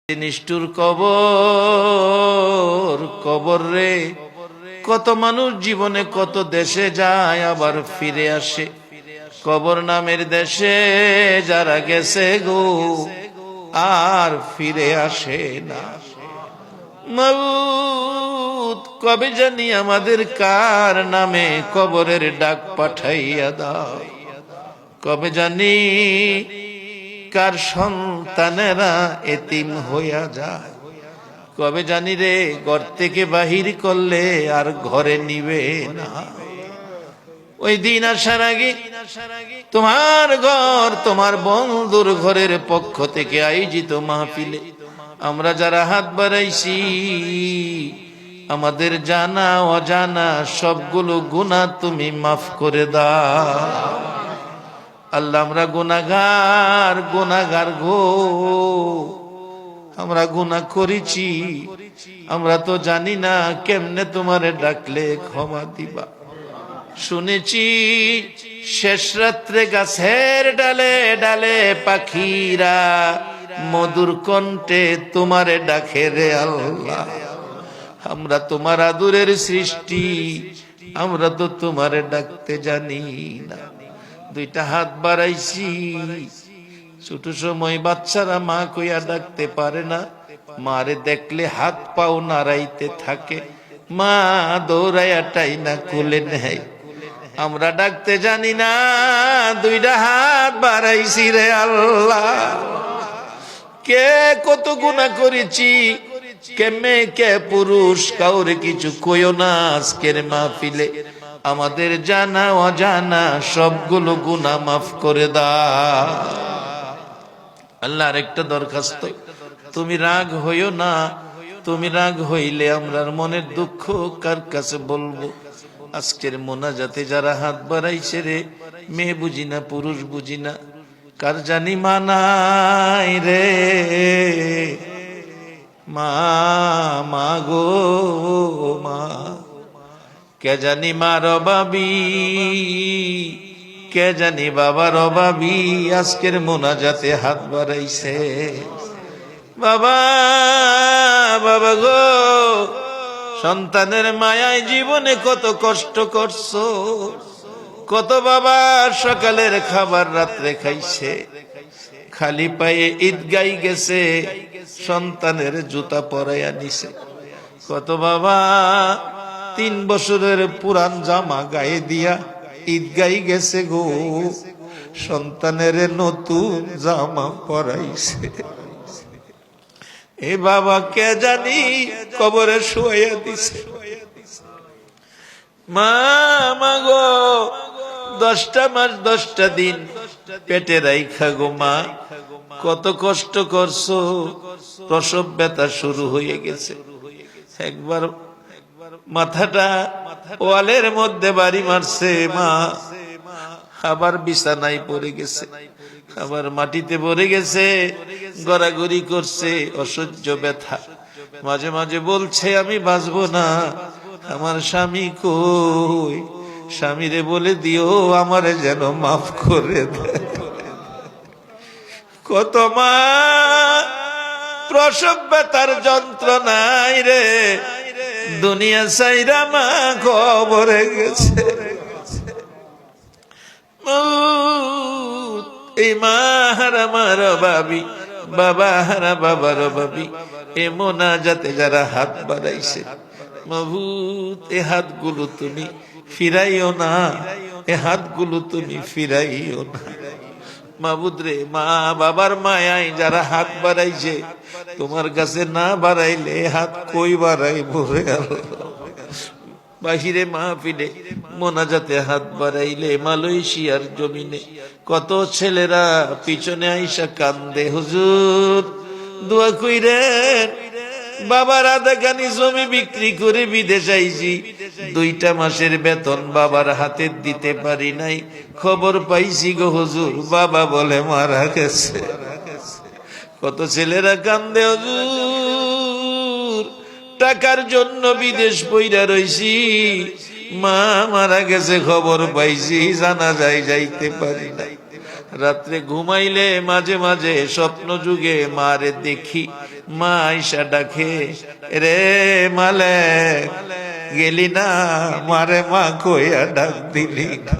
নিষ্ঠুর কবর, কবর রে। কত মানুষ জীবনে কত দেশে যায় আবার ফিরে আসে, কবর নামের দেশে যারা গেছে গো আর ফিরে আসে না। মাউত কবে জানি আমাদের কার নামে কবরের ডাক পাঠাইয়া দাও, কবে জানি কার সন্তানেরা এতিম হইয়া যায়, কবে জানি রে ঘর থেকে বাহির করলে আর ঘরে নিবে না। ওই দিন আসার আগে তোমার ঘর তোমার বন্ধুর ঘরের পক্ষ থেকে আয়োজিত মাহফিলে আমরা যারা হাত বাড়াইছি, আমাদের জানা অজানা সবগুলো গুনাহ তুমি মাফ করে দাও। আল্লাহ আমরা গুনাহগার, গুনাহগার গো, আমরা গুনাহ করেছি, আমরা তো জানি না কেমনে তোমারে ডাকলে ক্ষমা দিবা। শুনেছি শেষ রাত্রে গাছের ডালে ডালে পাখিরা মধুর কণ্ঠে তোমারে ডাকে রে আল্লাহ। আমরা তোমার আদরের সৃষ্টি, আমরা তো তোমারে ডাকতে জানি না। দুইটা হাত বাড়াইছি, ছোট সময় বাচ্চারা মা কইয়া ডাকতে পারে না, মারে দেখলে হাত পাও নাড়াইতে থাকে, মা দৌড়াইয়া টাইনা কোলে নেয়। আমরা ডাকতে জানি না, দুইটা হাত বাড়াইছি রে আল্লাহ। কে কত গুনাহ করেছি, কে মেয়ে কে পুরুষ, কাউরে কিছু কইও না আজকের মাহফিলে। আমাদের জানা অজানা সবগুলো গুনাহ মাফ করে দাও আল্লাহ। আরেকটা দরখাস্ত, তুমি রাগ হইও না, তুমি রাগ হইলে আমরার মনের দুঃখ কার কাছে বলবো। আজকের মোনাজাতে যারা হাত বাড়াইছে রে, মেয়ে বুঝি না পুরুষ বুঝি না, কার জানি মানাই রে মা, মা গো মা, কে জানি মার অভাবী, কে জানি বাবার অভাবী আজকের মোনাজাতে হাত বাড়াইছে। বাবা, বাবা গো, সন্তানের মায়ায় জীবনে কত কষ্ট করছো, কত বাবা সকালের খাবার রাত্রে খাইছে, খালি পায়ে ঈদগাই গেছে, সন্তানের জুতা পরাইয়া নিছে। কত বাবা 3 বছরের পুরান জামা গায়ে দিয়া ঈদগাই গেছে গো, সন্তানের নতুন জামা পরাইছে। এ বাবা কে জানি কবরে শুয়াইয়া দিছে। মা, মা গো, 10টা মাস 10টা দিন পেটে রাইখা গো মা, কত কষ্ট করছো, প্রসব ব্যথা শুরু হয়ে গেছে। একবার মাথাটা ওয়ালের মধ্যে বাড়ি মারছে মা, আবার বিছানায় পড়ে গেছে, আবার মাটিতে পড়ে গেছে, গড়াগড়ি করছে, অসহ্য ব্যথা। মাঝে মাঝে বলছে আমি বাঁচবো না, আমার স্বামী কই, স্বামীরে বলে দিও আমারে যেন মাফ করে দেয়। কত মা প্রসব ব্যথার যন্ত্রণায় রে দুনিয়া সাইরা মা কবরে গেছে। এই মা হারা মার বাবি, বাবা হারা বাবার বাবি, এ মোনাজাতে যারা হাত বাড়াইছে, মাবুদ এ হাতগুলো তুমি ফিরাইও না, এ হাতগুলো তুমি ফিরাইও না। মাবুদ রে, মা বাবার মায়ায় যারা হাত বাড়াইছে, তোমার কাছে না বাড়াইলে হাত কই বাড়াইবো রে আল্লাহ। বাহিরে মাহফিলে মোনাজাতে হাত বাড়াইলে মালয়েশিয়ার জমিনে কত ছেলেরা পিছনে আইসা কান্দে, হুজুর দোয়া কইরেন, বাবার আধাখানি জমি বিক্রি করে বিদেশ আইছি, 2টা মাসের বেতন বাবার হাতে দিতে পারি নাই, খবর পাইছি গো হুজুর বাবা বলে মারা গেছে। কত ছেলেরা কান্দে, হুজুর টাকার জন্য বিদেশ পইরা রইছি, মা মারা গেছে খবর পাইছি, জানা যায় যাইতে পারি নাই। রাত্রে ঘুমাইলে মাঝে মাঝে স্বপ্ন যুগে মারে দেখি, মা আইসা ডাকে, রে মালে গেলি না, মারে মা কইয়া ডাক দিলি না।